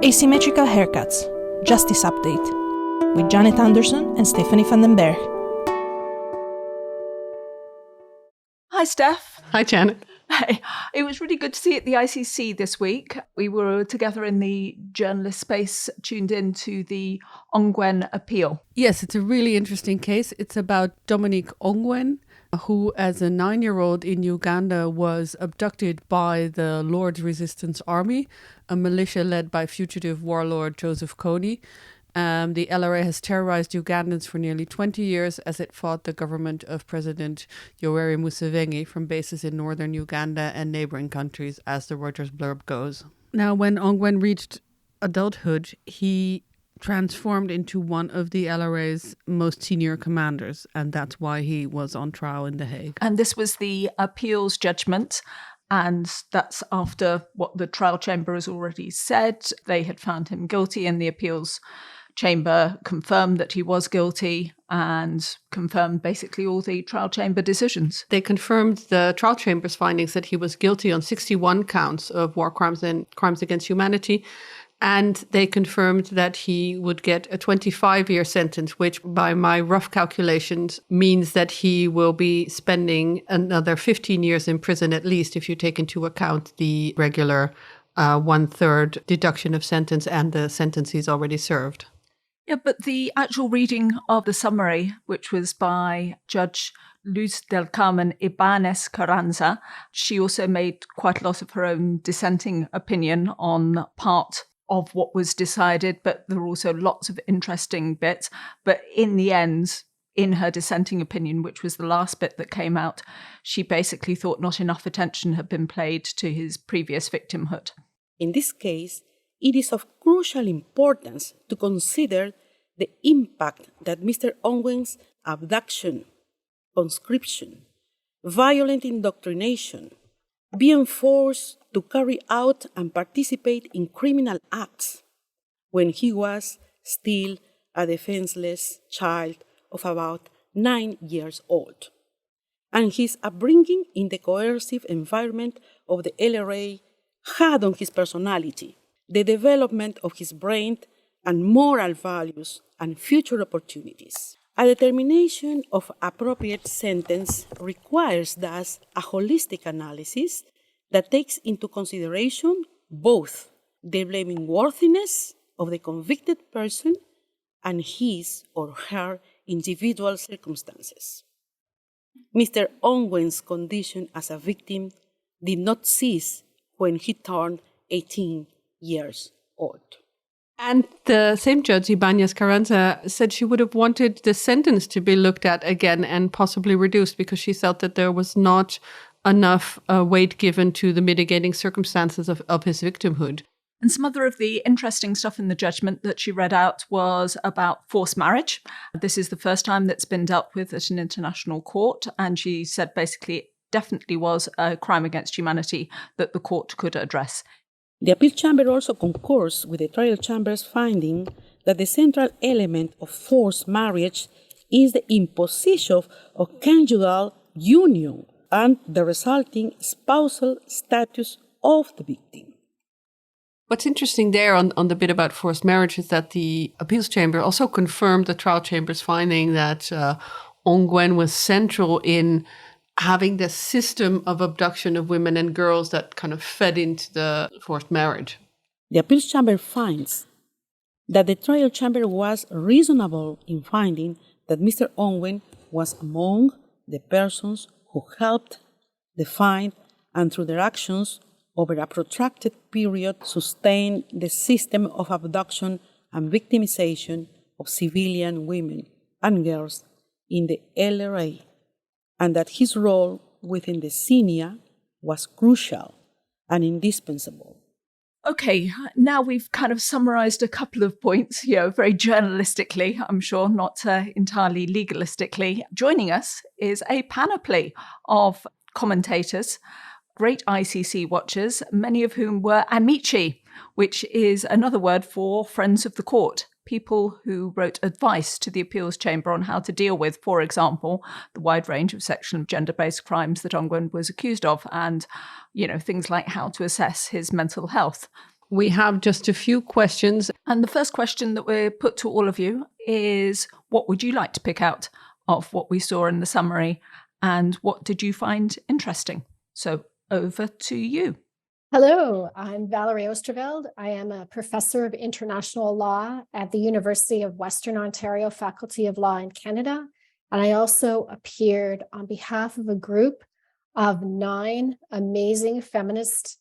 Asymmetrical Haircuts, Justice Update, with Janet Anderson and Stephanie van den Berg. Hi, Steph. Hi, Janet. Hey, it was really good to see you at the ICC this week. We were together in the journalist space, tuned in to the Ongwen appeal. Yes, it's a really interesting case. It's about Dominique Ongwen, who as a 9-year-old in Uganda was abducted by the Lord's Resistance Army, a militia led by fugitive warlord Joseph Kony. The LRA has terrorized Ugandans for nearly 20 years as it fought the government of President Yoweri Museveni from bases in northern Uganda and neighboring countries, as the Reuters blurb goes. Now, when Ongwen reached adulthood, he transformed into one of the LRA's most senior commanders, and that's why he was on trial in The Hague. And this was the appeals judgment, and that's after what the trial chamber has already said. They had found him guilty, and the appeals chamber confirmed that he was guilty and confirmed basically all the trial chamber decisions. They confirmed the trial chamber's findings that he was guilty on 61 counts of war crimes and crimes against humanity. And they confirmed that he would get a 25-year sentence, which by my rough calculations means that he will be spending another 15 years in prison at least, if you take into account the regular 1/3 deduction of sentence and the sentence he's already served. Yeah, but the actual reading of the summary, which was by Judge Luz del Carmen Ibanez Carranza, she also made quite a lot of her own dissenting opinion on part of what was decided, but there were also lots of interesting bits. But in the end, in her dissenting opinion, which was the last bit that came out, she basically thought not enough attention had been paid to his previous victimhood. In this case, it is of crucial importance to consider the impact that Mr. Ongwen's abduction, conscription, violent indoctrination, being forced to carry out and participate in criminal acts when he was still a defenseless child of about 9 years old, and his upbringing in the coercive environment of the LRA had on his personality, the development of his brain and moral values and future opportunities. A determination of appropriate sentence requires thus a holistic analysis that takes into consideration both the blameworthiness of the convicted person and his or her individual circumstances. Mr. Ongwen's condition as a victim did not cease when he turned 18 years old. And the same judge, Ibanez Carranza, said she would have wanted the sentence to be looked at again and possibly reduced because she felt that there was not enough weight given to the mitigating circumstances of his victimhood. And some other of the interesting stuff in the judgment that she read out was about forced marriage. This is the first time that's been dealt with at an international court, and she said basically it definitely was a crime against humanity that the court could address. The appeal chamber also concurs with the trial chamber's finding that the central element of forced marriage is the imposition of conjugal union and the resulting spousal status of the victim. What's interesting there on the bit about forced marriage is that the appeals chamber also confirmed the trial chamber's finding that Ongwen was central in having this system of abduction of women and girls that kind of fed into the forced marriage. The appeals chamber finds that the trial chamber was reasonable in finding that Mr. Ongwen was among the persons who helped define and through their actions over a protracted period sustain the system of abduction and victimization of civilian women and girls in the LRA, and that his role within the CENIA was crucial and indispensable. Okay, now we've kind of summarised a couple of points, very journalistically, I'm sure, not entirely legalistically. Joining us is a panoply of commentators, great ICC watchers, many of whom were amici, which is another word for friends of the court, people who wrote advice to the appeals chamber on how to deal with, for example, the wide range of sexual and gender-based crimes that Ongwen was accused of, and, things like how to assess his mental health. We have just a few questions. And the first question that we put to all of you is, what would you like to pick out of what we saw in the summary, and what did you find interesting? So over to you. Hello, I'm Valerie Oosterveld. I am a professor of international law at the University of Western Ontario Faculty of Law in Canada. And I also appeared on behalf of a group of 9 amazing feminist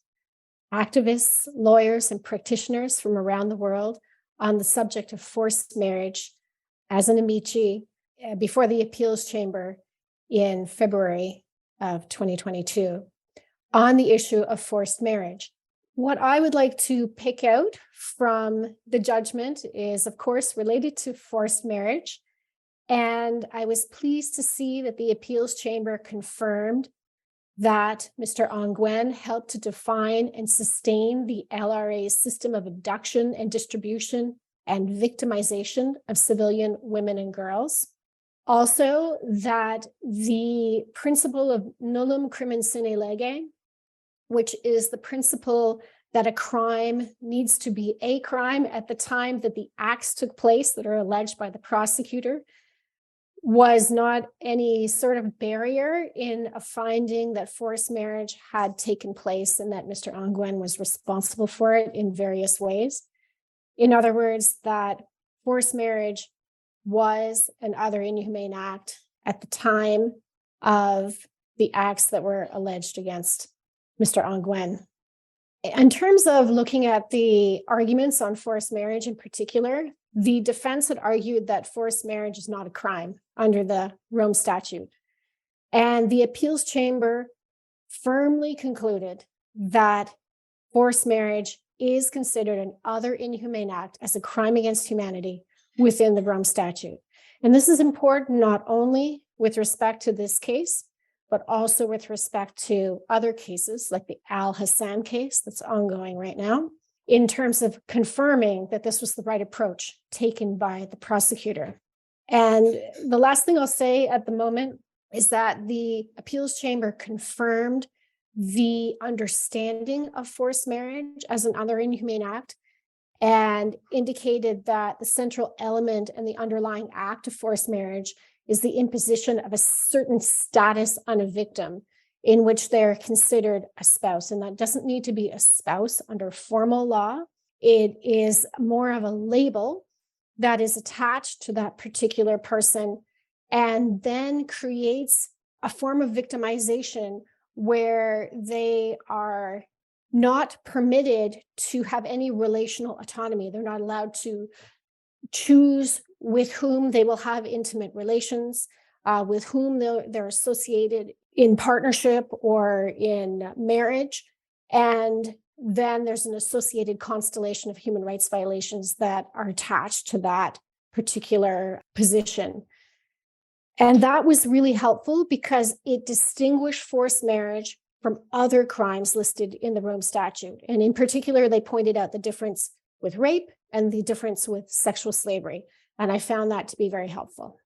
activists, lawyers, and practitioners from around the world on the subject of forced marriage as an amici before the appeals chamber in February of 2022 on the issue of forced marriage. What I would like to pick out from the judgment is, of course, related to forced marriage. And I was pleased to see that the appeals chamber confirmed that Mr. Ongwen helped to define and sustain the LRA's system of abduction and distribution and victimization of civilian women and girls. Also, that the principle of nullum crimen sine lege, which is the principle that a crime needs to be a crime at the time that the acts took place that are alleged by the prosecutor, was not any sort of barrier in a finding that forced marriage had taken place and that Mr. Ongwen was responsible for it in various ways. In other words, that forced marriage was an other inhumane act at the time of the acts that were alleged against Mr. Ongwen. In terms of looking at the arguments on forced marriage in particular, the defense had argued that forced marriage is not a crime under the Rome Statute. And the appeals chamber firmly concluded that forced marriage is considered an other inhumane act as a crime against humanity within the Rome Statute. And this is important not only with respect to this case, but also with respect to other cases like the Al Hassan case that's ongoing right now, in terms of confirming that this was the right approach taken by the prosecutor. And the last thing I'll say at the moment is that the appeals chamber confirmed the understanding of forced marriage as an other inhumane act and indicated that the central element and the underlying act of forced marriage is the imposition of a certain status on a victim in which they're considered a spouse. And that doesn't need to be a spouse under formal law. It is more of a label that is attached to that particular person and then creates a form of victimization where they are not permitted to have any relational autonomy. They're not allowed to choose with whom they will have intimate relations, with whom they're associated in partnership or in marriage. And then there's an associated constellation of human rights violations that are attached to that particular position. And that was really helpful because it distinguished forced marriage from other crimes listed in the Rome Statute. And in particular, they pointed out the difference with rape and the difference with sexual slavery. And I found that to be very helpful.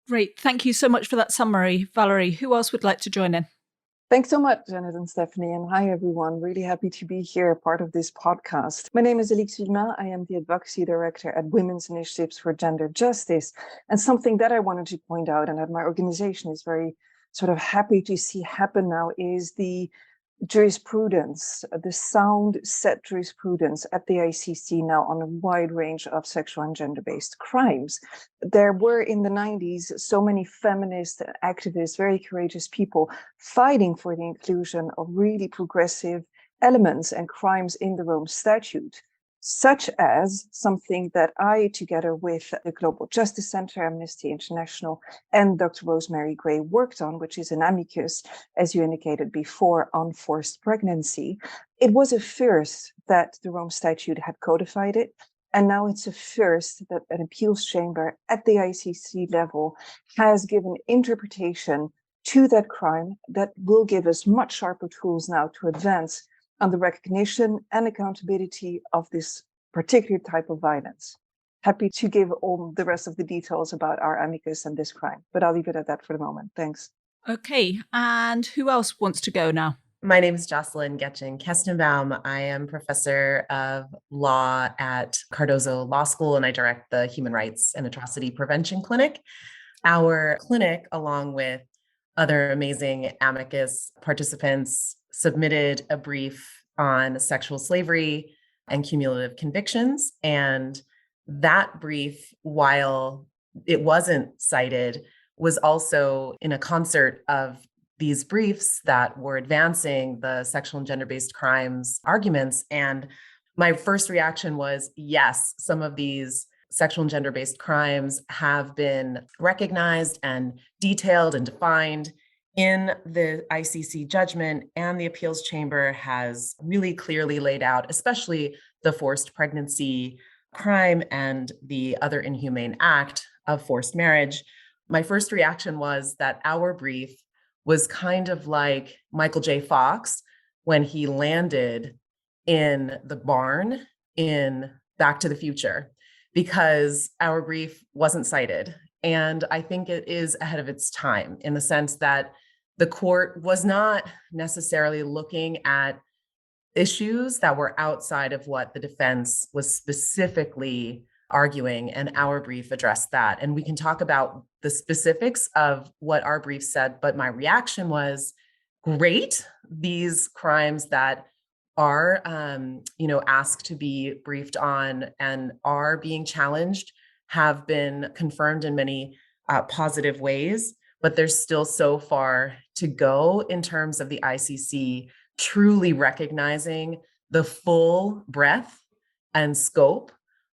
Great. Thank you so much for that summary, Valerie. Who else would like to join in? Thanks so much, Janet and Stephanie, and hi everyone. Really happy to be here, part of this podcast. My name is Alix Villemin. I am the Advocacy Director at Women's Initiatives for Gender Justice. And something that I wanted to point out and that my organization is very sort of happy to see happen now is the jurisprudence, the sound set jurisprudence at the ICC now on a wide range of sexual and gender-based crimes. There were in the 90s so many feminist activists, very courageous people fighting for the inclusion of really progressive elements and crimes in the Rome Statute, such as something that I, together with the Global Justice Center, Amnesty International, and Dr. Rosemary Gray worked on, which is an amicus, as you indicated before, on forced pregnancy. It was a first that the Rome Statute had codified it, and now it's a first that an appeals chamber at the ICC level has given interpretation to that crime that will give us much sharper tools now to advance on the recognition and accountability of this particular type of violence. Happy to give all the rest of the details about our amicus and this crime, but I'll leave it at that for the moment. Thanks. Okay, and who else wants to go now? My name is Jocelyn Getching-Kestenbaum. I am professor of law at Cardozo Law School, and I direct the Human Rights and Atrocity Prevention Clinic. Our clinic, along with other amazing amicus participants, submitted a brief on sexual slavery and cumulative convictions. And that brief, while it wasn't cited, was also in a concert of these briefs that were advancing the sexual and gender-based crimes arguments. And my first reaction was, yes, some of these sexual and gender-based crimes have been recognized and detailed and defined in the ICC judgment, and the appeals chamber has really clearly laid out, especially the forced pregnancy crime and the other inhumane act of forced marriage. My first reaction was that our brief was kind of like Michael J. Fox when he landed in the barn in Back to the Future, because our brief wasn't cited. And I think it is ahead of its time in the sense that the court was not necessarily looking at issues that were outside of what the defense was specifically arguing, and our brief addressed that. And we can talk about the specifics of what our brief said, but my reaction was, great, these crimes that are asked to be briefed on and are being challenged have been confirmed in many positive ways, but there's still so far to go in terms of the ICC truly recognizing the full breadth and scope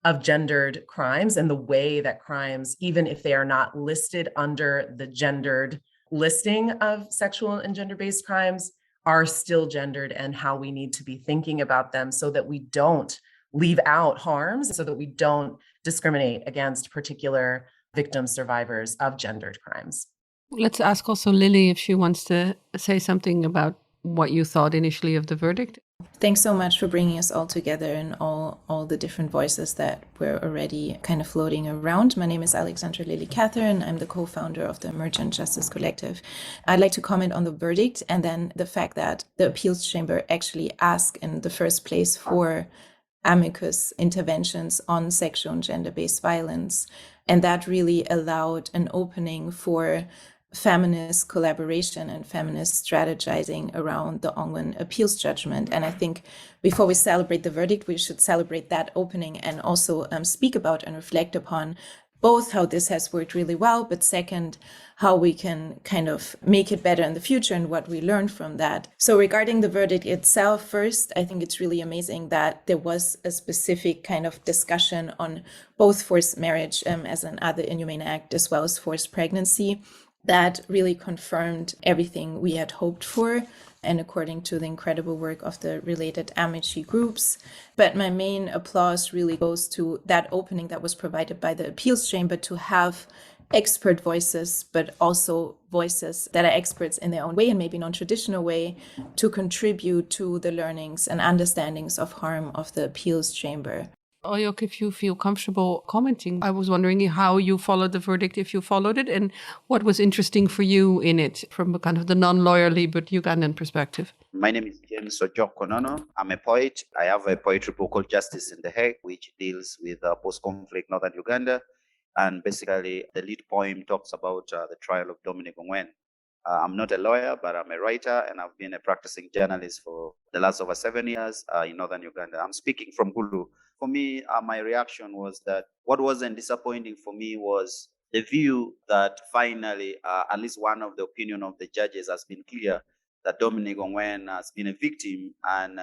of gendered crimes and the way that crimes, even if they are not listed under the gendered listing of sexual and gender-based crimes, are still gendered, and how we need to be thinking about them so that we don't leave out harms, so that we don't discriminate against particular victims, survivors of gendered crimes. Let's ask also Lily if she wants to say something about what you thought initially of the verdict. Thanks so much for bringing us all together and all the different voices that were already kind of floating around. My name is Alexandra Lily Catherine. I'm the co-founder of the Emergent Justice Collective. I'd like to comment on the verdict and then the fact that the appeals chamber actually asked in the first place for amicus interventions on sexual and gender-based violence. And that really allowed an opening for feminist collaboration and feminist strategizing around the Ongwen appeals judgment. And I think before we celebrate the verdict, we should celebrate that opening and also speak about and reflect upon both how this has worked really well, but second, how we can kind of make it better in the future and what we learned from that. So regarding the verdict itself, first, I think it's really amazing that there was a specific kind of discussion on both forced marriage as an other inhumane act, as well as forced pregnancy. That really confirmed everything we had hoped for, and according to the incredible work of the related amici groups. But my main applause really goes to that opening that was provided by the appeals chamber to have expert voices, but also voices that are experts in their own way and maybe non-traditional way, to contribute to the learnings and understandings of harm of the appeals chamber. Oyok, if you feel comfortable commenting, I was wondering how you followed the verdict, if you followed it, and what was interesting for you in it from a kind of the non-lawyerly but Ugandan perspective. My name is James Ojok Konono. I'm a poet. I have a poetry book called Justice in the Hague, which deals with post-conflict northern Uganda. And basically, the lead poem talks about the trial of Dominic Ongwen. I'm not a lawyer, but I'm a writer, and I've been a practicing journalist for the last over 7 years in northern Uganda. I'm speaking from Gulu. For me, my reaction was that what wasn't disappointing for me was the view that finally, at least one of the opinion of the judges has been clear that Dominic Ongwen has been a victim, and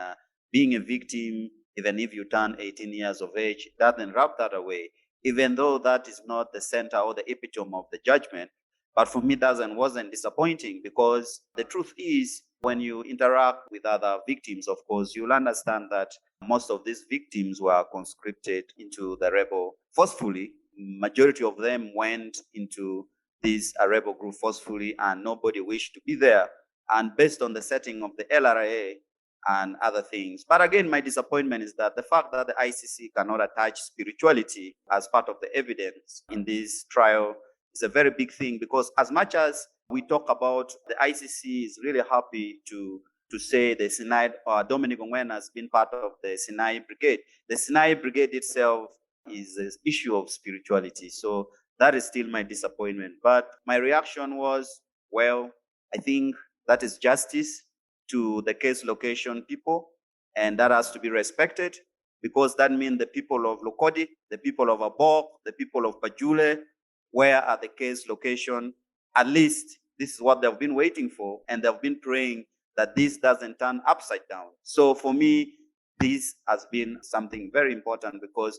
being a victim, even if you turn 18 years of age, doesn't wrap that away, even though that is not the center or the epitome of the judgment. But for me, that wasn't disappointing, because the truth is, when you interact with other victims, of course, you'll understand that most of these victims were conscripted into the rebel forcefully. Majority of them went into this rebel group forcefully, and nobody wished to be there. And based on the setting of the LRA and other things. But again, my disappointment is that the fact that the ICC cannot attach spirituality as part of the evidence in this trial is a very big thing, because as much as we talk about the ICC is really happy to to say the Sinai, Dominic Ongwen has been part of the Sinai Brigade. The Sinai Brigade itself is an issue of spirituality. So that is still my disappointment. But my reaction was, well, I think that is justice to the case location people, and that has to be respected, because that means the people of Lokodi, the people of Abok, the people of Pajule, where are the case location? At least this is what they've been waiting for, and they've been praying that this doesn't turn upside down. So for me, this has been something very important, because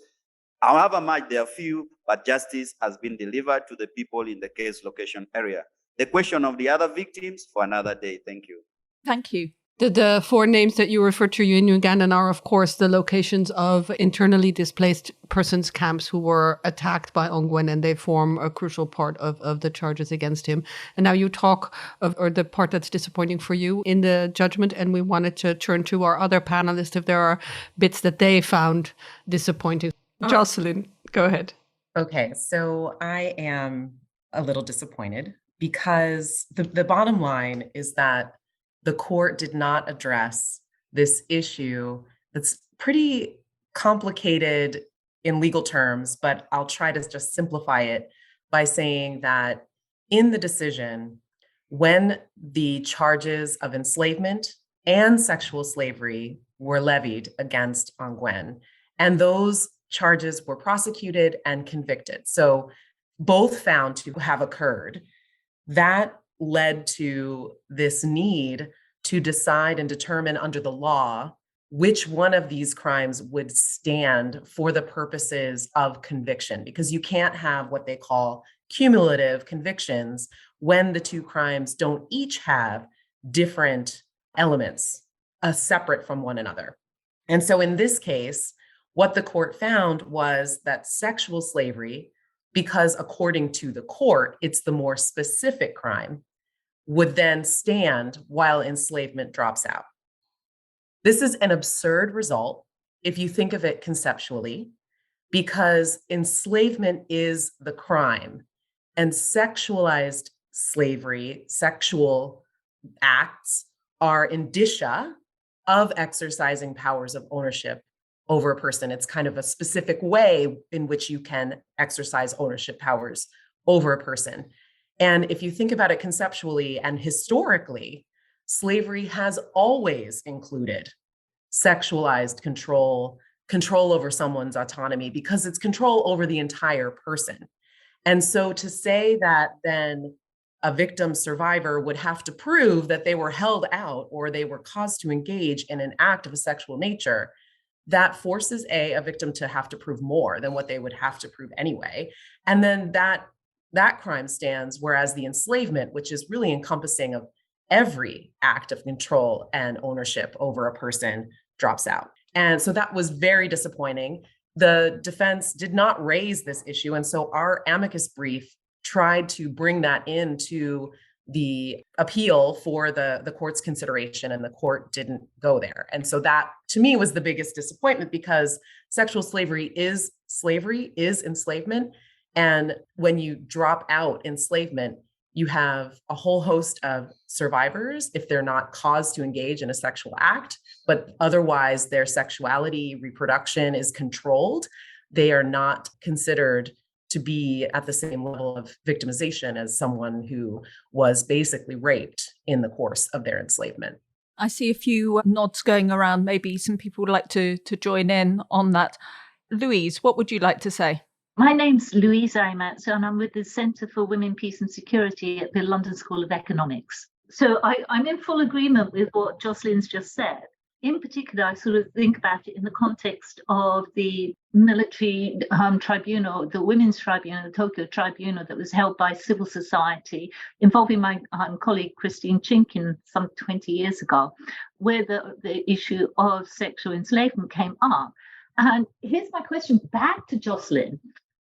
however much there are few, but justice has been delivered to the people in the case location area. The question of the other victims for another day. Thank you. Thank you. The four names that you referred to in Uganda are, of course, the locations of internally displaced persons camps who were attacked by Ongwen, and they form a crucial part of the charges against him. And now you talk of, or the part that's disappointing for you in the judgment, and we wanted to turn to our other panelists if there are bits that they found disappointing. Jocelyn, go ahead. Okay, so I am a little disappointed because the bottom line is that the court did not address this issue that's pretty complicated in legal terms, but I'll try to just simplify it by saying that in the decision, when the charges of enslavement and sexual slavery were levied against Ongwen, and those charges were prosecuted and convicted, so both found to have occurred, that led to this need to decide and determine under the law which one of these crimes would stand for the purposes of conviction, because you can't have what they call cumulative convictions when the two crimes don't each have different elements separate from one another. And so in this case, what the court found was that sexual slavery, because according to the court, it's the more specific crime, would then stand while enslavement drops out. This is an absurd result if you think of it conceptually, because enslavement is the crime, and sexualized slavery, sexual acts, are indicia of exercising powers of ownership over a person. It's kind of a specific way in which you can exercise ownership powers over a person. And if you think about it conceptually and historically, slavery has always included sexualized control over someone's autonomy, because it's control over the entire person. And so to say that then a victim survivor would have to prove that they were held out or they were caused to engage in an act of a sexual nature, that forces a victim to have to prove more than what they would have to prove anyway. And then that crime stands, whereas the enslavement, which is really encompassing of every act of control and ownership over a person, drops out. And so that was very disappointing. The defense did not raise this issue. And so our amicus brief tried to bring that into the appeal for the court's consideration, and the court didn't go there. And so that, to me, was the biggest disappointment, because sexual slavery is enslavement. And when you drop out enslavement, you have a whole host of survivors, if they're not caused to engage in a sexual act, but otherwise their sexuality, reproduction is controlled. They are not considered to be at the same level of victimization as someone who was basically raped in the course of their enslavement. I see a few nods going around. Maybe some people would like to join in on that. Louise, what would you like to say? My name's Louise Arimatsu, and I'm with the Centre for Women, Peace and Security at the London School of Economics. So I'm in full agreement with what Jocelyn's just said. In particular, I sort of think about it in the context of the military tribunal, the women's tribunal, the Tokyo tribunal, that was held by civil society, involving my colleague Christine Chinkin some 20 years ago, where the issue of sexual enslavement came up. And here's my question back to Jocelyn.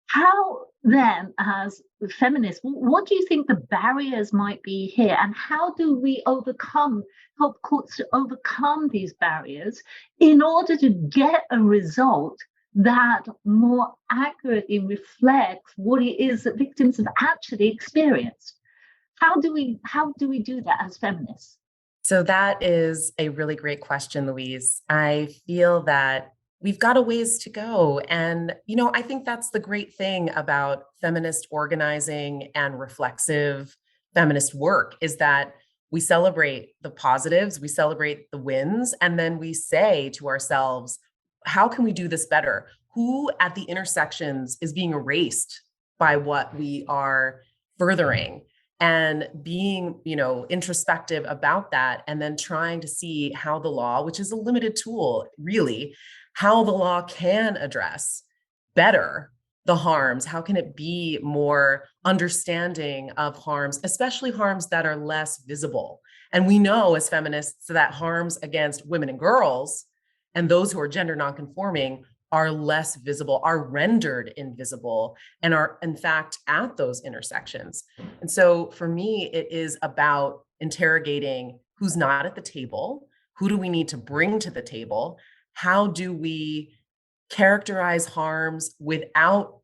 How then, as feminists, what do you think the barriers might be here? And how do we help courts to overcome these barriers in order to get a result that more accurately reflects what it is that victims have actually experienced? How do we do that as feminists? So that is a really great question, Louise. I feel that we've got a ways to go. And, I think that's the great thing about feminist organizing and reflexive feminist work is that we celebrate the positives, we celebrate the wins, and then we say to ourselves, how can we do this better? Who at the intersections is being erased by what we are furthering? And being, introspective about that, and then trying to see how the law, which is a limited tool, really, how the law can address better the harms. How can it be more understanding of harms, especially harms that are less visible? And we know as feminists that harms against women and girls and those who are gender nonconforming are less visible, are rendered invisible, and are in fact at those intersections. And so for me, it is about interrogating who's not at the table, who do we need to bring to the table, how do we characterize harms without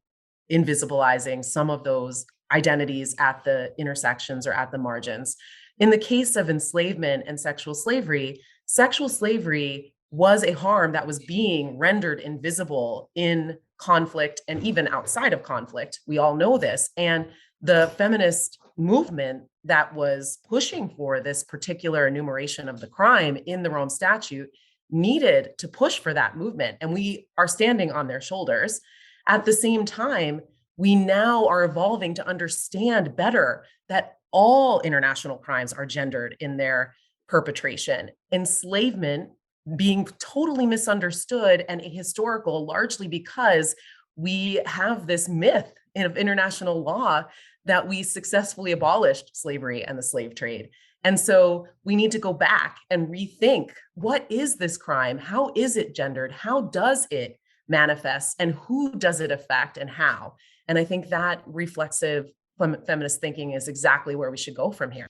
invisibilizing some of those identities at the intersections or at the margins. In the case of enslavement and sexual slavery was a harm that was being rendered invisible in conflict and even outside of conflict. We all know this. And the feminist movement that was pushing for this particular enumeration of the crime in the Rome Statute needed to push for that movement. And we are standing on their shoulders. At the same time, we now are evolving to understand better that all international crimes are gendered in their perpetration. Enslavement being totally misunderstood and ahistorical, largely because we have this myth of international law that we successfully abolished slavery and the slave trade. And so we need to go back and rethink, what is this crime? How is it gendered? How does it manifest? And who does it affect and how? And I think that reflexive feminist thinking is exactly where we should go from here.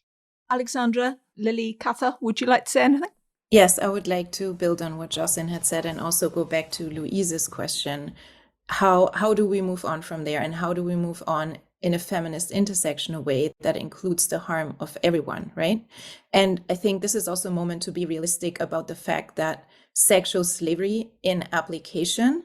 Alexandra, Lily, Katha, would you like to say anything? Yes, I would like to build on what Jocelyn had said and also go back to Louise's question. How do we move on from there, and how do we move on in a feminist intersectional way that includes the harm of everyone, right? And I think this is also a moment to be realistic about the fact that sexual slavery in application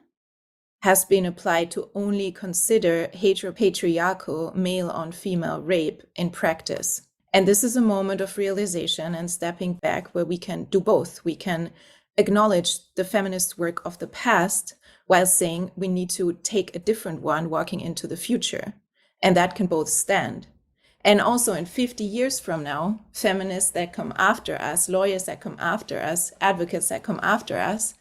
has been applied to only consider heteropatriarchal male-on-female rape in practice. And this is a moment of realization and stepping back where we can do both. We can acknowledge the feminist work of the past while saying we need to take a different one walking into the future. And that can both stand. And also in 50 years from now, feminists that come after us, lawyers that come after us, advocates that come after us,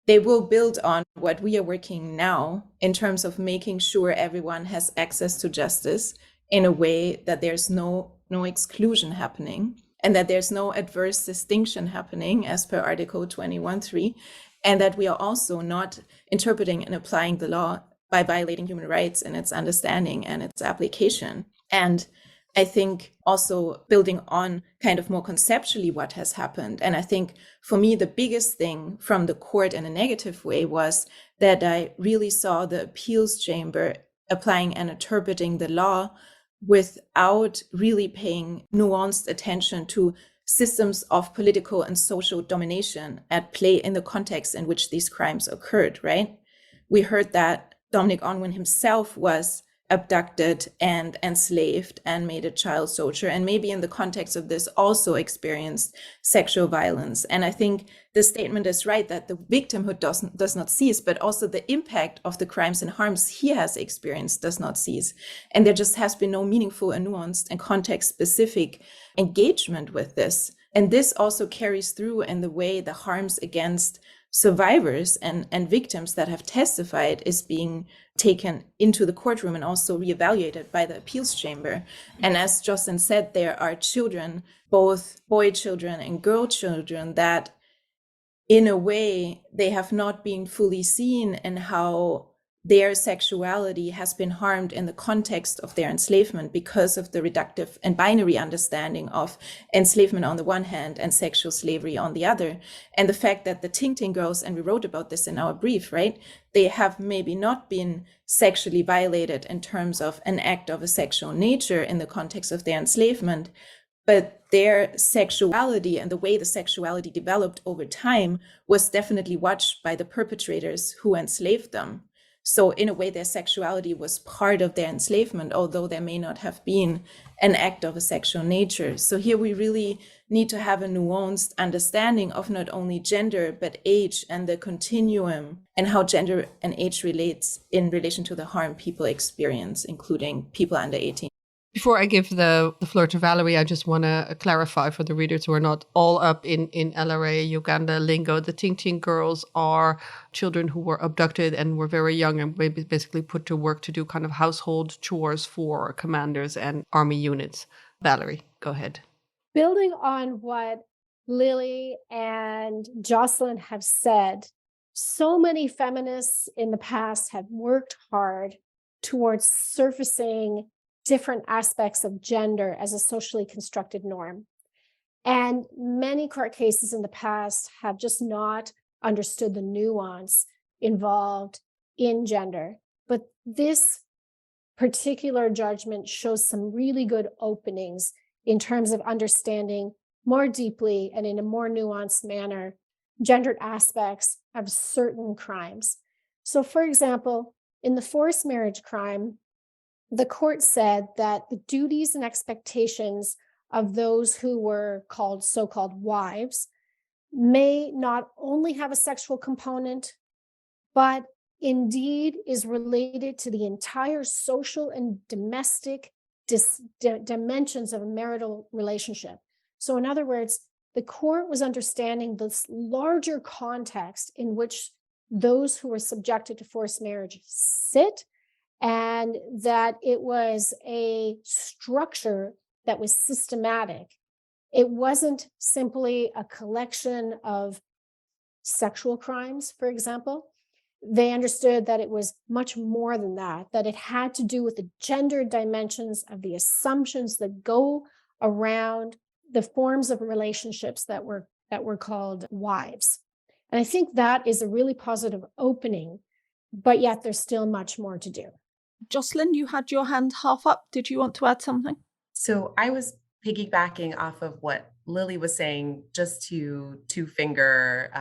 they will build on what we are working now in terms of making sure everyone has access to justice in a way that there's no exclusion happening and that there's no adverse distinction happening as per Article 21.3, and that we are also not interpreting and applying the law by violating human rights in its understanding and its application. And I think also building on kind of more conceptually what has happened. And I think for me, the biggest thing from the court in a negative way was that I really saw the appeals chamber applying and interpreting the law without really paying nuanced attention to systems of political and social domination at play in the context in which these crimes occurred, right? We heard that Dominic Ongwen himself was abducted and enslaved and made a child soldier, and maybe in the context of this also experienced sexual violence. And I think the statement is right that the victimhood does not cease, but also the impact of the crimes and harms he has experienced does not cease. And there just has been no meaningful and nuanced and context-specific engagement with this. And this also carries through in the way the harms against survivors and victims that have testified is being taken into the courtroom and also reevaluated by the appeals chamber. And as Jocelyn said, there are children, both boy children and girl children, that in a way they have not been fully seen and how their sexuality has been harmed in the context of their enslavement because of the reductive and binary understanding of enslavement on the one hand and sexual slavery on the other. And the fact that the Ting Ting girls, and we wrote about this in our brief, right? They have maybe not been sexually violated in terms of an act of a sexual nature in the context of their enslavement, but their sexuality and the way the sexuality developed over time was definitely watched by the perpetrators who enslaved them. So in a way, their sexuality was part of their enslavement, although there may not have been an act of a sexual nature. So here we really need to have a nuanced understanding of not only gender, but age and the continuum, and how gender and age relates in relation to the harm people experience, including people under 18. Before I give the floor to Valerie, I just want to clarify for the readers who are not all up in LRA Uganda lingo. The Ting Ting girls are children who were abducted and were very young and basically put to work to do kind of household chores for commanders and army units. Valerie, go ahead. Building on what Lily and Jocelyn have said, so many feminists in the past have worked hard towards surfacing different aspects of gender as a socially constructed norm. And many court cases in the past have just not understood the nuance involved in gender. But this particular judgment shows some really good openings in terms of understanding more deeply and in a more nuanced manner gendered aspects of certain crimes. So, for example, in the forced marriage crime, the court said that the duties and expectations of those who were called so-called wives may not only have a sexual component, but indeed is related to the entire social and domestic dimensions of a marital relationship. So in other words, the court was understanding this larger context in which those who were subjected to forced marriage sit, and that it was a structure that was systematic. It wasn't simply a collection of sexual crimes, for example. They understood that it was much more than that it had to do with the gender dimensions of the assumptions that go around the forms of relationships that were called wives. And I think that is a really positive opening, but yet there's still much more to do. Jocelyn, you had your hand half up. Did you want to add something? So I was piggybacking off of what Lily was saying, just to two-finger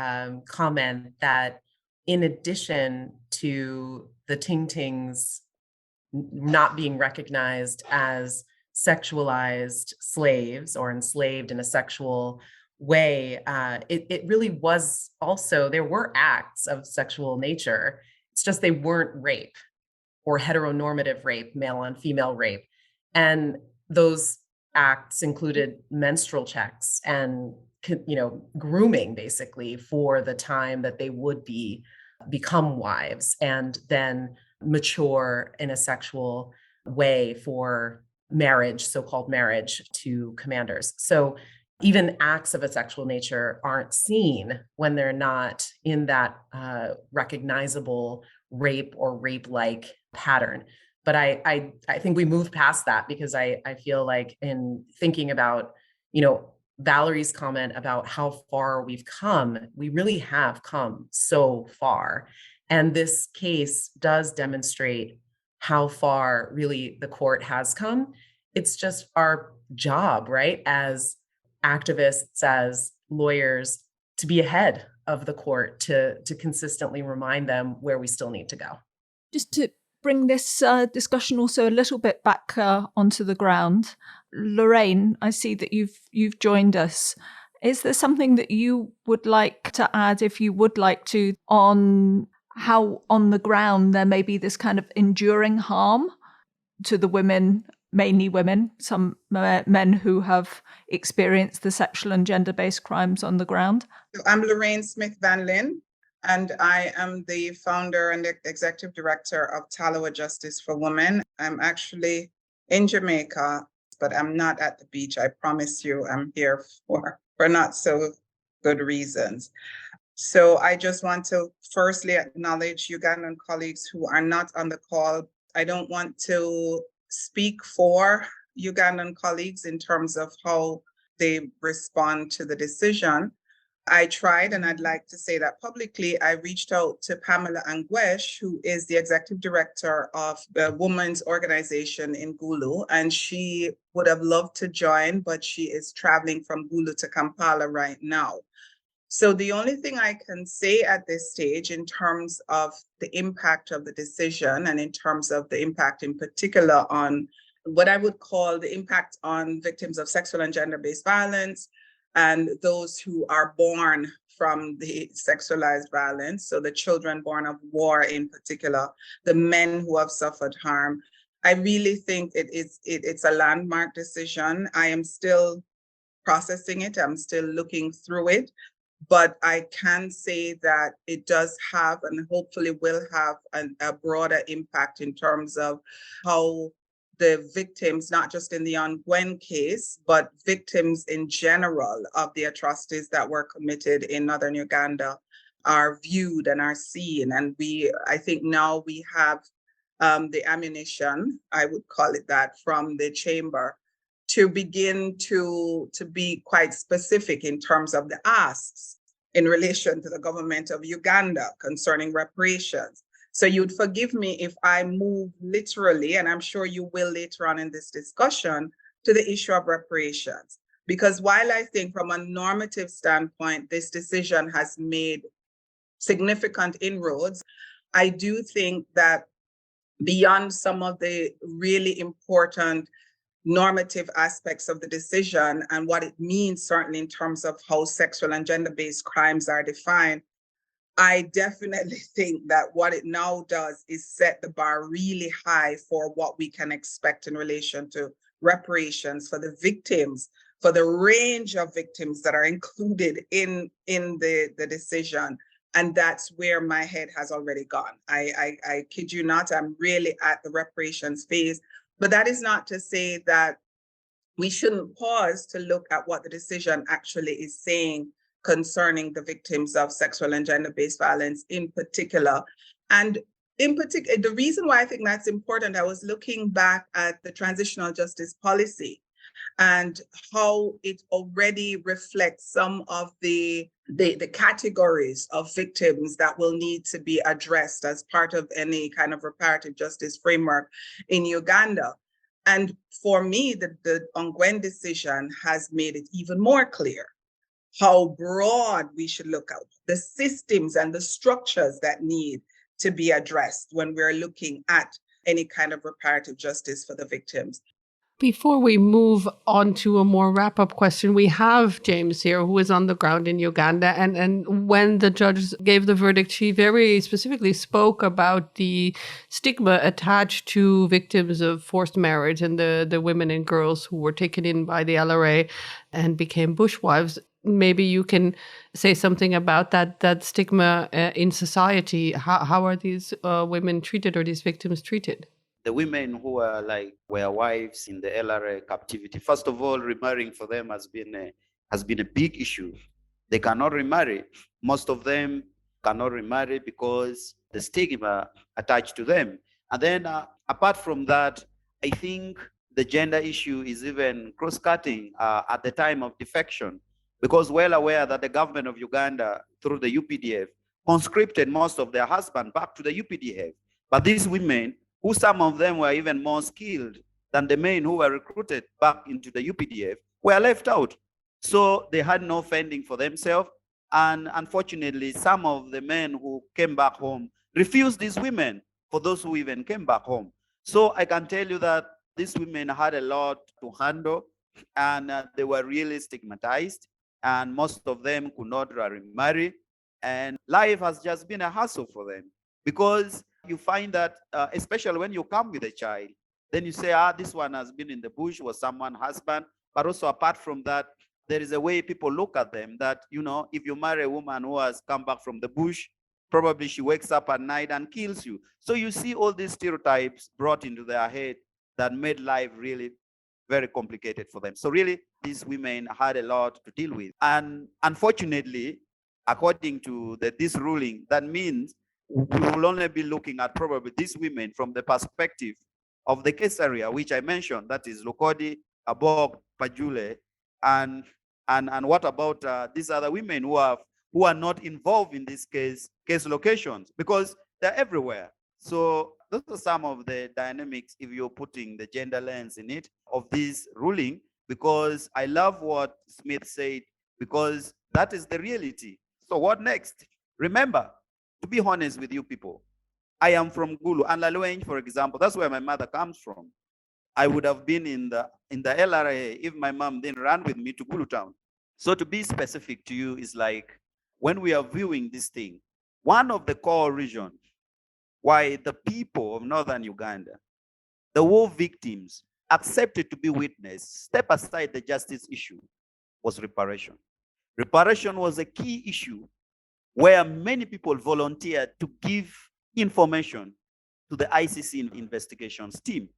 comment that in addition to the Ting Tings not being recognized as sexualized slaves or enslaved in a sexual way, it really was also, there were acts of sexual nature. It's just they weren't rape or heteronormative rape, male on female rape. And those acts included menstrual checks and, grooming basically for the time that they would become wives and then mature in a sexual way for marriage, so-called marriage to commanders. So even acts of a sexual nature aren't seen when they're not in that recognizable rape or rape-like pattern. But I think we moved past that because I feel like in thinking about, Valerie's comment about how far we've come, we really have come so far. And this case does demonstrate how far really the court has come. It's just our job, right, as activists, as lawyers, to be ahead of the court, to consistently remind them where we still need to go. Just to bring this discussion also a little bit back onto the ground, Lorraine, I see that you've joined us. Is there something that you would like to add, if you would like to, on how on the ground there may be this kind of enduring harm to the women, mainly women, some men who have experienced the sexual and gender-based crimes on the ground? I'm Lorraine Smith Van Lin, and I am the founder and executive director of Talawa Justice for Women. I'm actually in Jamaica, but I'm not at the beach. I promise you, I'm here for not so good reasons. So I just want to firstly acknowledge Ugandan colleagues who are not on the call. I don't want to speak for Ugandan colleagues in terms of how they respond to the decision. I tried, and I'd like to say that publicly, I reached out to Pamela Angwesh, who is the executive director of the women's organization in Gulu, and she would have loved to join, but she is traveling from Gulu to Kampala right now. So the only thing I can say at this stage in terms of the impact of the decision and in terms of the impact in particular on what I would call the impact on victims of sexual and gender-based violence and those who are born from the sexualized violence, so the children born of war in particular, the men who have suffered harm. I really think it's a landmark decision. I am still processing it. I'm still looking through it. But I can say that it does have and hopefully will have a broader impact in terms of how the victims, not just in the Ongwen case, but victims in general of the atrocities that were committed in northern Uganda are viewed and are seen. And I think now we have the ammunition, I would call it that, from the chamber to begin to be quite specific in terms of the asks in relation to the government of Uganda concerning reparations. So you'd forgive me if I move literally, and I'm sure you will later on in this discussion, to the issue of reparations. Because while I think from a normative standpoint, this decision has made significant inroads, I do think that beyond some of the really important normative aspects of the decision and what it means, certainly in terms of how sexual and gender-based crimes are defined, I definitely think that what it now does is set the bar really high for what we can expect in relation to reparations for the victims, for the range of victims that are included in the decision. And that's where my head has already gone. I kid you not, I'm really at the reparations phase. But that is not to say that we shouldn't pause to look at what the decision actually is saying concerning the victims of sexual and gender-based violence in particular. And in particular, the reason why I think that's important, I was looking back at the transitional justice policy and how it already reflects some of the categories of victims that will need to be addressed as part of any kind of reparative justice framework in Uganda. And for me, the Ongwen decision has made it even more clear how broad we should look at the systems and the structures that need to be addressed when we're looking at any kind of reparative justice for the victims. Before we move on to a more wrap-up question, we have James here, who is on the ground in Uganda. And when the judge gave the verdict, she very specifically spoke about the stigma attached to victims of forced marriage and the women and girls who were taken in by the LRA and became bushwives. Maybe you can say something about that stigma in society. How are these women treated, or these victims treated? The women who were wives in the LRA captivity, first of all, remarrying for them has been a big issue. They cannot remarry. Most of them cannot remarry because the stigma attached to them. And then apart from that, I think the gender issue is even cross-cutting at the time of defection, because well aware that the government of Uganda, through the UPDF, conscripted most of their husbands back to the UPDF. But these women, who some of them were even more skilled than the men who were recruited back into the UPDF, were left out. So they had no funding for themselves. And unfortunately, some of the men who came back home refused these women for those who even came back home. So I can tell you that these women had a lot to handle, and they were really stigmatized, and most of them could not remarry. And life has just been a hassle for them, because you find that, especially when you come with a child, then you say, this one has been in the bush, was someone's husband. But also apart from that, there is a way people look at them that, if you marry a woman who has come back from the bush, probably she wakes up at night and kills you. So you see all these stereotypes brought into their head that made life really very complicated for them. So really, these women had a lot to deal with. And unfortunately, according to this ruling, that means we will only be looking at probably these women from the perspective of the case area, which I mentioned, that is Lokodi, Abog, Pajule, and And what about these other women who are not involved in this case locations? Because they're everywhere. So those are some of the dynamics, if you're putting the gender lens in it, of this ruling, because I love what Smith said, because that is the reality. So what next? Remember, to be honest with you people, I am from Gulu and Lalweng, for example. That's where my mother comes from. I would have been in the LRA if my mom didn't run with me to Gulu town. So to be specific to you is like, when we are viewing this thing, one of the core reasons why the people of northern Uganda, the war victims, accepted to be witness, step aside the justice issue, was reparation. Reparation was a key issue where many people volunteered to give information to the ICC investigations team.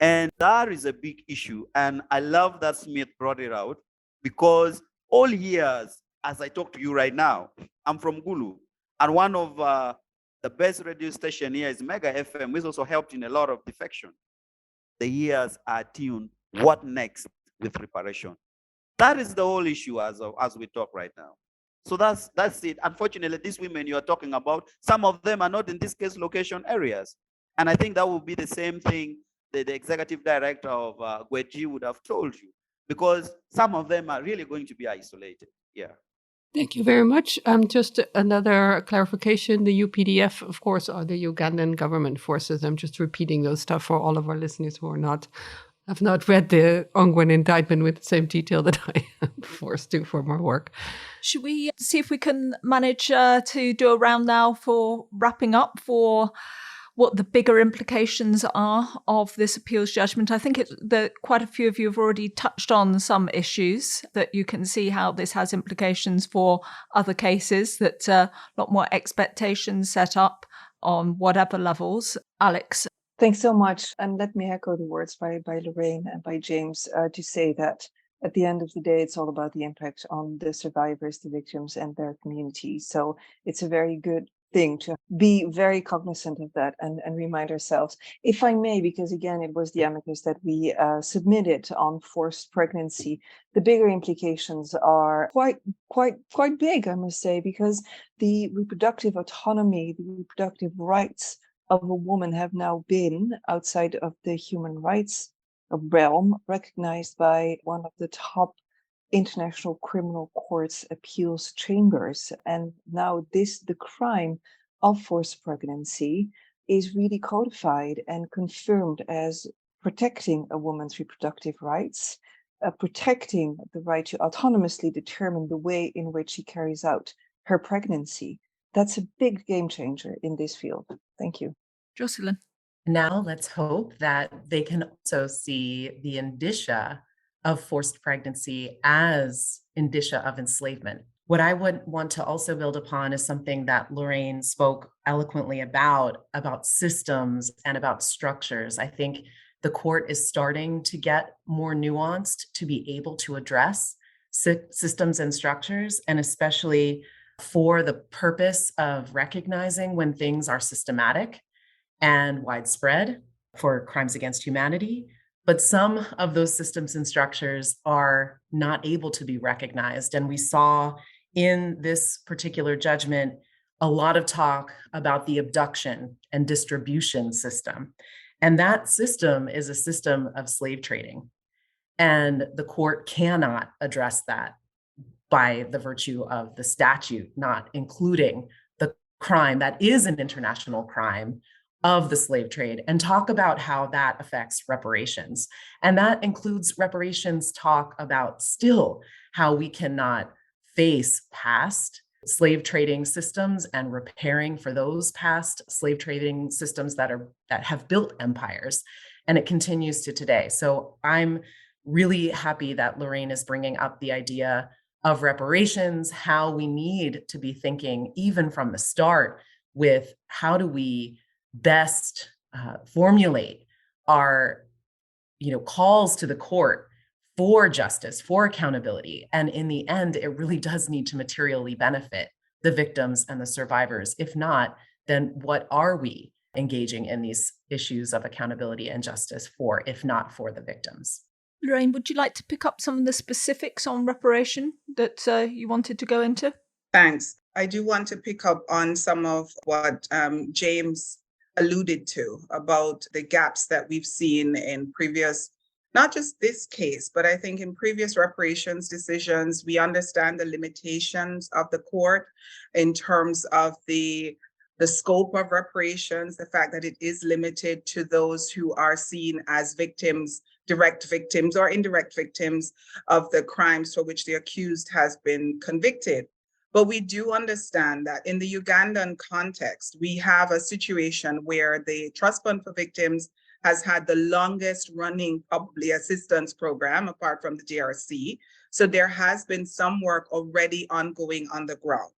And that is a big issue. And I love that Smith brought it out, because all years, as I talk to you right now, I'm from Gulu. And one of the best radio station here is Mega FM, which also helped in a lot of defection. The years are tuned. What next with reparation? That is the whole issue as we talk right now. So that's it. Unfortunately, these women you are talking about, some of them are not in this case location areas. And I think that will be the same thing the executive director of Gweji would have told you, because some of them are really going to be isolated. Yeah. Thank you very much. Just another clarification. The UPDF, of course, are the Ugandan government forces. I'm just repeating those stuff for all of our listeners who have not read the Ongwen indictment with the same detail that I am forced to for my work. Should we see if we can manage to do a round now for wrapping up for what the bigger implications are of this appeals judgment? I think that quite a few of you have already touched on some issues, that you can see how this has implications for other cases, that a lot more expectations set up on whatever levels. Alex? Thanks so much. And let me echo the words by Lorraine and by James to say that at the end of the day, it's all about the impact on the survivors, the victims, and their communities. So it's a very good thing to be very cognizant of that and remind ourselves. If I may, because again, it was the amicus that we submitted on forced pregnancy, the bigger implications are quite big, I must say, because the reproductive autonomy, the reproductive rights of a woman have now been outside of the human rights realm recognized by one of the top International Criminal Court's appeals chambers. And now the crime of forced pregnancy is really codified and confirmed as protecting a woman's reproductive rights, protecting the right to autonomously determine the way in which she carries out her pregnancy. That's a big game changer in this field. Thank you. Jocelyn? Now let's hope that they can also see the indicia of forced pregnancy as indicia of enslavement. What I would want to also build upon is something that Lorraine spoke eloquently about systems and about structures. I think the court is starting to get more nuanced to be able to address systems and structures, and especially for the purpose of recognizing when things are systematic and widespread for crimes against humanity. But some of those systems and structures are not able to be recognized. And we saw in this particular judgment a lot of talk about the abduction and distribution system. And that system is a system of slave trading. And the court cannot address that by the virtue of the statute, not including the crime that is an international crime of the slave trade, and talk about how that affects reparations. And that includes reparations talk about still how we cannot face past slave trading systems and repairing for those past slave trading systems that have built empires. And it continues to today. So I'm really happy that Lorraine is bringing up the idea of reparations, how we need to be thinking even from the start with how do we best formulate our calls to the court for justice, for accountability. And in the end, it really does need to materially benefit the victims and the survivors. If not, then what are we engaging in these issues of accountability and justice for, if not for the victims? Lorraine, would you like to pick up some of the specifics on reparation that you wanted to go into? Thanks. I do want to pick up on some of what James alluded to about the gaps that we've seen in previous, not just this case, but I think in previous reparations decisions, we understand the limitations of the court in terms of the scope of reparations, the fact that it is limited to those who are seen as victims, direct victims or indirect victims of the crimes for which the accused has been convicted. But we do understand that in the Ugandan context, we have a situation where the Trust Fund for Victims has had the longest running probably assistance program apart from the DRC. So there has been some work already ongoing on the ground.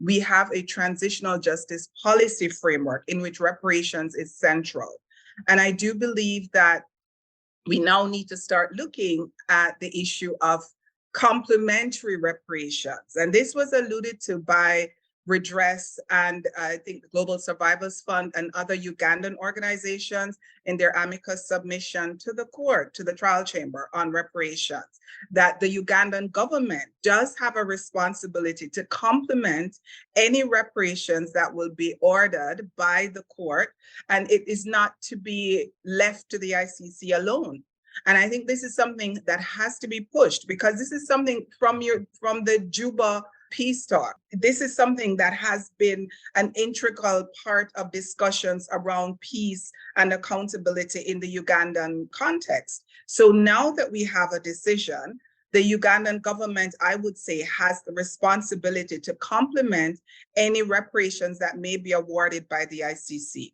We have a transitional justice policy framework in which reparations is central. And I do believe that we now need to start looking at the issue of complementary reparations. And this was alluded to by Redress and I think the Global Survivors Fund and other Ugandan organizations in their amicus submission to the court, to the trial chamber on reparations, that the Ugandan government does have a responsibility to complement any reparations that will be ordered by the court. And it is not to be left to the ICC alone. And I think this is something that has to be pushed because this is something from the Juba peace talk. This is something that has been an integral part of discussions around peace and accountability in the Ugandan context. So now that we have a decision, the Ugandan government, I would say, has the responsibility to complement any reparations that may be awarded by the ICC.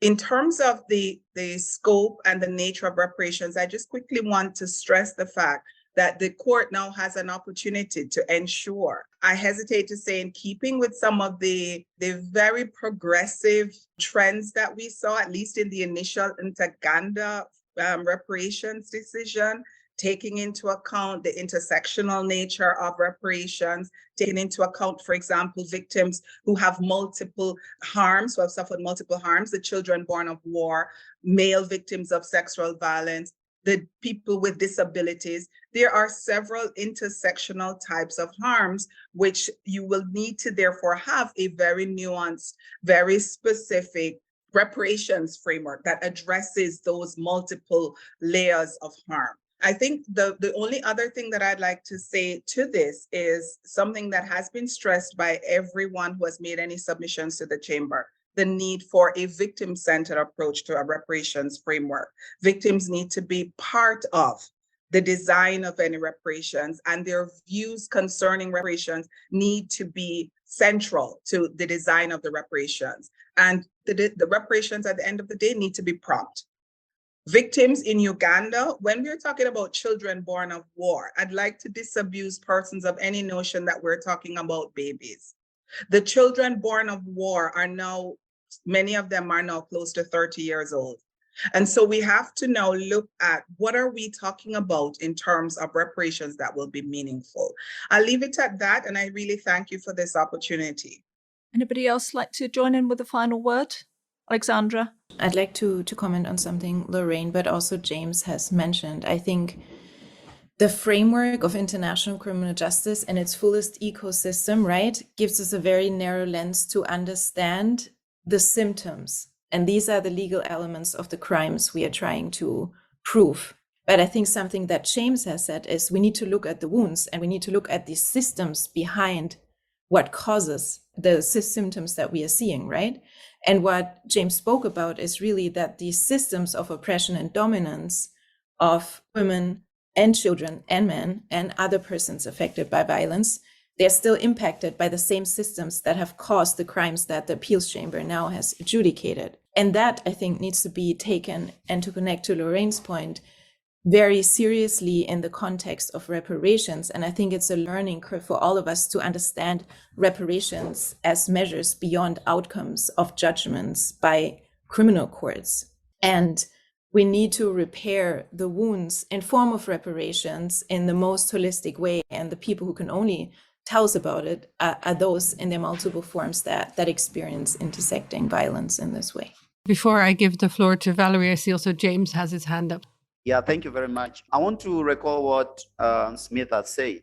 In terms of the scope and the nature of reparations, I just quickly want to stress the fact that the court now has an opportunity to ensure, I hesitate to say in keeping with some of the very progressive trends that we saw, at least in the initial Ntaganda reparations decision, taking into account the intersectional nature of reparations, taking into account, for example, victims who have multiple harms, who have suffered multiple harms, the children born of war, male victims of sexual violence, the people with disabilities. There are several intersectional types of harms, which you will need to therefore have a very nuanced, very specific reparations framework that addresses those multiple layers of harm. I think the only other thing that I'd like to say to this is something that has been stressed by everyone who has made any submissions to the chamber: the need for a victim-centered approach to a reparations framework. Victims need to be part of the design of any reparations, and their views concerning reparations need to be central to the design of the reparations. And the reparations at the end of the day need to be prompt. Victims in Uganda, when we're talking about children born of war, I'd like to disabuse persons of any notion that we're talking about babies. The children born of war are now, many of them are now close to 30 years old. And so we have to now look at what are we talking about in terms of reparations that will be meaningful. I'll leave it at that, and I really thank you for this opportunity. Anybody else like to join in with a final word? Alexandra? I'd like to comment on something Lorraine, but also James has mentioned. I think the framework of international criminal justice and its fullest ecosystem, right, gives us a very narrow lens to understand the symptoms. And these are the legal elements of the crimes we are trying to prove. But I think something that James has said is we need to look at the wounds, and we need to look at the systems behind what causes the symptoms that we are seeing, right? And what James spoke about is really that these systems of oppression and dominance of women and children and men and other persons affected by violence, they're still impacted by the same systems that have caused the crimes that the appeals chamber now has adjudicated. And that, I think, needs to be taken, and to connect to Lorraine's point, very seriously in the context of reparations. And I think it's a learning curve for all of us to understand reparations as measures beyond outcomes of judgments by criminal courts. And we need to repair the wounds in form of reparations in the most holistic way. And the people who can only tell us about it are those in their multiple forms that experience intersecting violence in this way. Before I give the floor to Valerie, I see also James has his hand up. Yeah, thank you very much. I want to recall what Smith has said.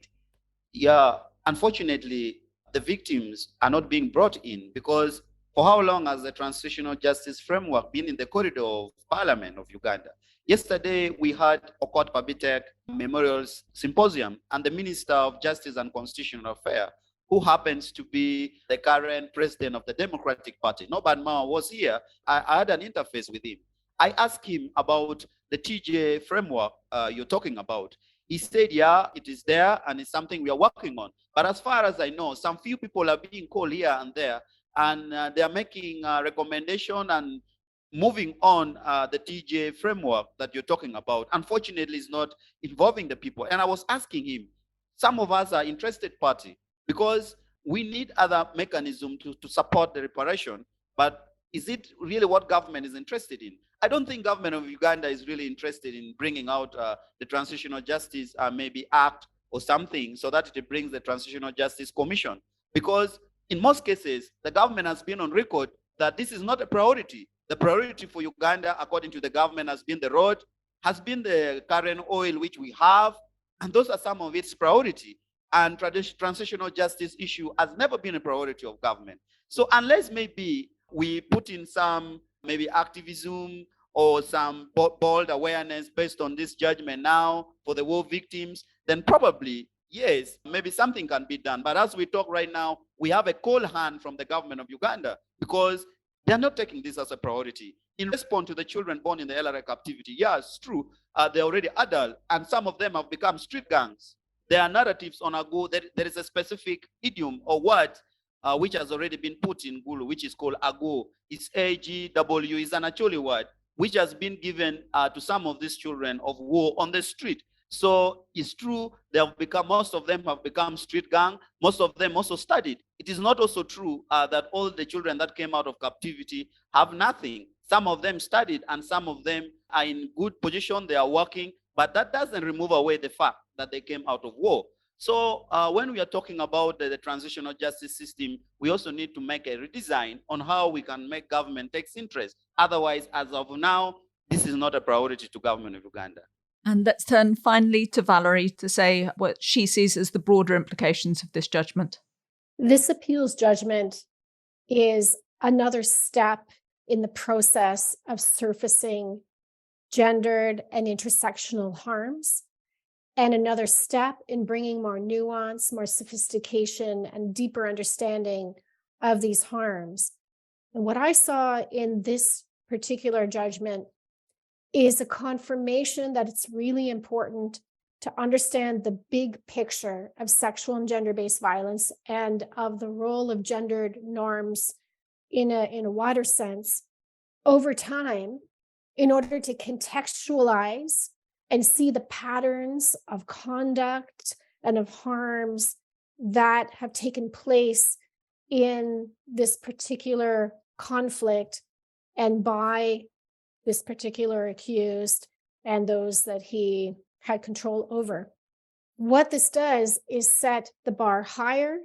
Yeah, unfortunately, the victims are not being brought in because for how long has the transitional justice framework been in the corridor of Parliament of Uganda? Yesterday, we had Okot Pabitek Memorials Symposium, and the Minister of Justice and Constitutional Affairs, who happens to be the current president of the Democratic Party, Norbert Mao, was here. I had an interface with him. I asked him about the TJ framework you're talking about. He said, yeah, it is there and it's something we are working on. But as far as I know, some few people are being called here and there, and they are making a recommendation and moving on the TJ framework that you're talking about. Unfortunately, it's not involving the people. And I was asking him, some of us are interested party because we need other mechanism to support the reparation, but is it really what government is interested in? I don't think government of Uganda is really interested in bringing out the Transitional Justice maybe Act or something so that it brings the Transitional Justice Commission. Because in most cases, the government has been on record that this is not a priority. The priority for Uganda, according to the government, has been the road, has been the current oil which we have, and those are some of its priority. And transitional justice issue has never been a priority of government. So unless maybe we put in some maybe activism or some bold awareness based on this judgment now for the war victims, then probably, yes, maybe something can be done. But as we talk right now, we have a cold hand from the government of Uganda because they're not taking this as a priority. In response to the children born in the LRA captivity, yeah, it's true, they're already adult, and some of them have become street gangs. There are narratives on Ago. There is a specific idiom or word which has already been put in Gulu, which is called Ago. It's AGW, is an Acholi word, which has been given to some of these children of war on the street. So it's true, they have become, most of them have become street gang. Most of them also studied. It is not also true that all the children that came out of captivity have nothing. Some of them studied and some of them are in good position, they are working, but that doesn't remove away the fact that they came out of war. So when we are talking about the transitional justice system, we also need to make a redesign on how we can make government take interest. Otherwise, as of now, this is not a priority to government of Uganda. And let's turn finally to Valerie to say what she sees as the broader implications of this judgment. This appeals judgment is another step in the process of surfacing gendered and intersectional harms, and another step in bringing more nuance, more sophistication, and deeper understanding of these harms. And what I saw in this particular judgment is a confirmation that it's really important to understand the big picture of sexual and gender-based violence and of the role of gendered norms in a wider sense over time in order to contextualize and see the patterns of conduct and of harms that have taken place in this particular conflict and by this particular accused and those that he had control over. What this does is set the bar higher,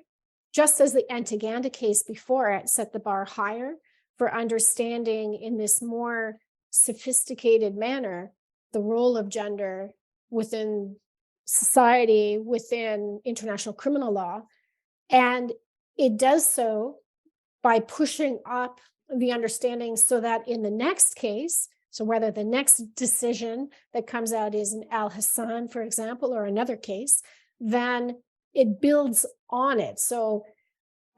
just as the Antaganda case before it set the bar higher for understanding in this more sophisticated manner the role of gender within society, within international criminal law. And it does so by pushing up the understanding so that in the next case, so whether the next decision that comes out is in Al Hassan, for example, or another case, then it builds on it. So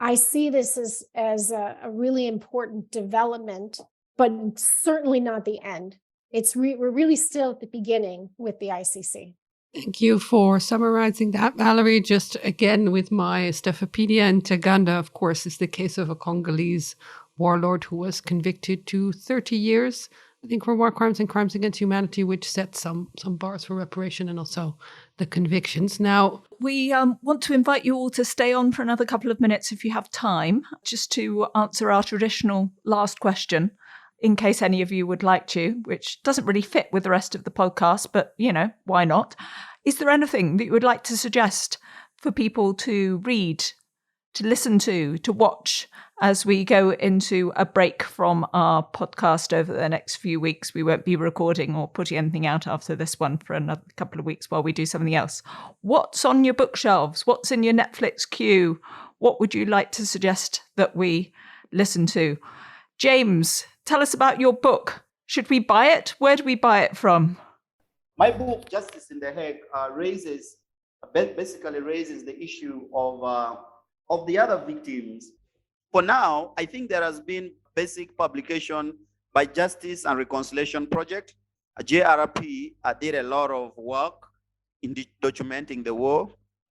I see this as a really important development, but certainly not the end. We're really still at the beginning with the ICC. Thank you for summarizing that, Valerie. Just again, with my Stephapedia in Taganda, of course, is the case of a Congolese warlord who was convicted to 30 years, I think, for war crimes and crimes against humanity, which set some bars for reparation and also the convictions. Now, we want to invite you all to stay on for another couple of minutes if you have time, just to answer our traditional last question, in case any of you would like to, which doesn't really fit with the rest of the podcast, but, why not? Is there anything that you would like to suggest for people to read, listen to watch as we go into a break from our podcast over the next few weeks. We won't be recording or putting anything out after this one for another couple of weeks while we do something else. What's on your bookshelves? What's in your Netflix queue? What would you like to suggest that we listen to? James, tell us about your book. Should we buy it? Where do we buy it from? My book, Justice in The Hague, basically raises the issue of the other victims. For now, I think there has been basic publication by Justice and Reconciliation Project. JRP did a lot of work in documenting the war.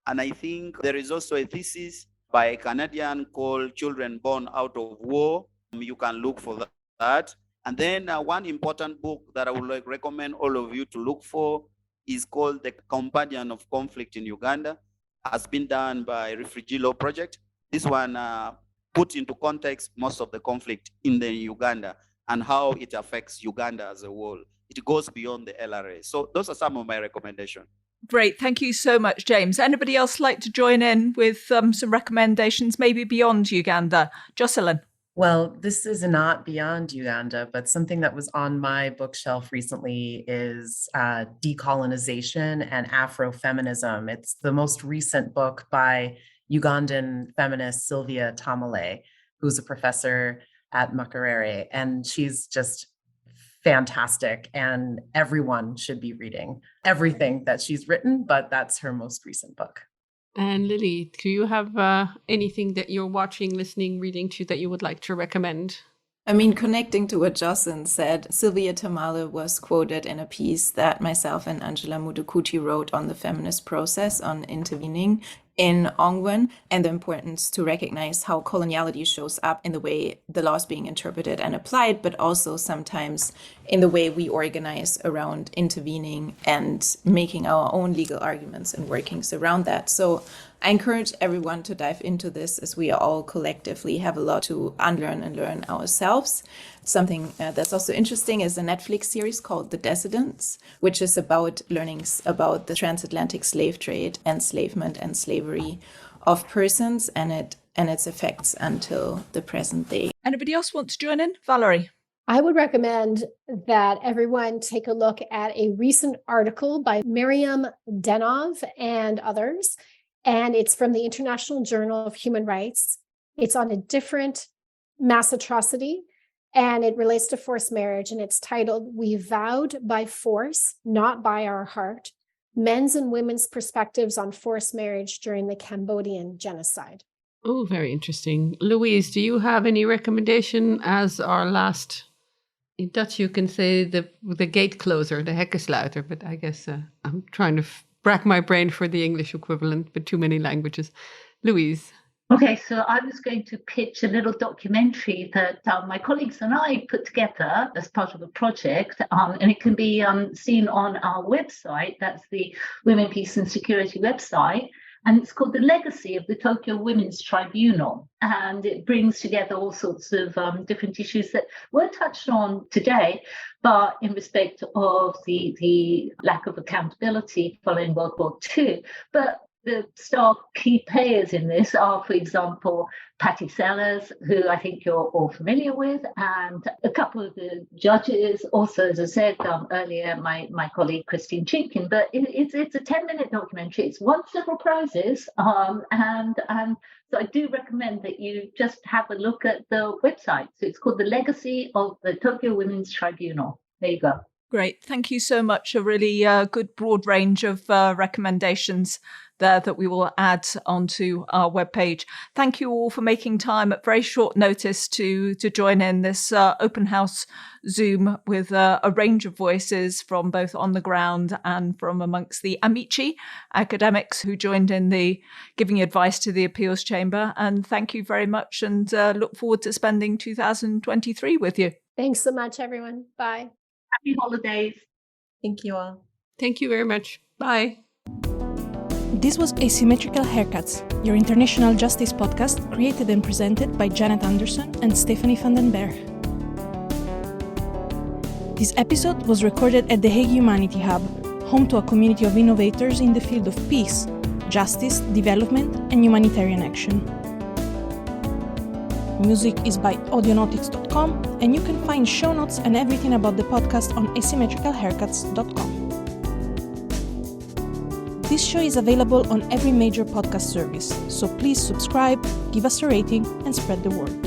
And I think there is also a thesis by a Canadian called Children Born Out of War. You can look for that. And then one important book that I would recommend all of you to look for is called The Companion of Conflict in Uganda. Has been done by Refugee Law Project. This one put into context most of the conflict in the Uganda and how it affects Uganda as a whole. It goes beyond the LRA. So those are some of my recommendations. Great. Thank you so much, James. Anybody else like to join in with some recommendations, maybe beyond Uganda? Jocelyn? Well, this is not beyond Uganda, but something that was on my bookshelf recently is Decolonization and Afrofeminism. It's the most recent book by Ugandan feminist Sylvia Tamale, who's a professor at Makerere, and she's just fantastic, and everyone should be reading everything that she's written, but that's her most recent book. And Lily, do you have anything that you're watching, listening, reading to that you would like to recommend? I mean, connecting to what Jocelyn said, Sylvia Tamale was quoted in a piece that myself and Angela Mudukuti wrote on the feminist process on intervening in Ongwen, and the importance to recognize how coloniality shows up in the way the law is being interpreted and applied, but also sometimes in the way we organize around intervening and making our own legal arguments and workings around that. So I encourage everyone to dive into this, as we all collectively have a lot to unlearn and learn ourselves. Something that's also interesting is a Netflix series called The Dissidents, which is about learnings about the transatlantic slave trade, enslavement and slavery of persons and its effects until the present day. Anybody else want to join in? Valerie? I would recommend that everyone take a look at a recent article by Miriam Denov and others, and it's from the International Journal of Human Rights. It's on a different mass atrocity, and it relates to forced marriage, and it's titled, "We Vowed by Force, Not by Our Heart, Men's and Women's Perspectives on Forced Marriage During the Cambodian Genocide." Oh, very interesting. Louise, do you have any recommendation as our last... In Dutch, you can say the gate closer, the hekkensluiter, but I guess I'm trying to rack my brain for the English equivalent, but too many languages. Louise. Okay, so I was going to pitch a little documentary that my colleagues and I put together as part of a project, and it can be seen on our website. That's the Women, Peace and Security website. And it's called The Legacy of the Tokyo Women's Tribunal. And it brings together all sorts of different issues that weren't touched on today, but in respect of the lack of accountability following World War II. But the star key players in this are, for example, Patty Sellers, who I think you're all familiar with, and a couple of the judges. Also, as I said earlier, my colleague Christine Chinkin. But it's a 10-minute documentary. It's won several prizes, and so I do recommend that you just have a look at the website. So it's called The Legacy of the Tokyo Women's Tribunal. There you go. Great. Thank you so much. A really good broad range of recommendations there that we will add onto our webpage. Thank you all for making time at very short notice to join in this open house Zoom with a range of voices from both on the ground and from amongst the Amici academics who joined in the giving advice to the appeals chamber. And thank you very much, and look forward to spending 2023 with you. Thanks so much, everyone. Bye. Happy holidays. Thank you all. Thank you very much. Bye. This was Asymmetrical Haircuts, your international justice podcast created and presented by Janet Anderson and Stephanie van den Berg. This episode was recorded at the Hague Humanity Hub, home to a community of innovators in the field of peace, justice, development, and humanitarian action. Music is by audionautics.com, and you can find show notes and everything about the podcast on asymmetricalhaircuts.com. This show is available on every major podcast service, so please subscribe, give us a rating, and spread the word.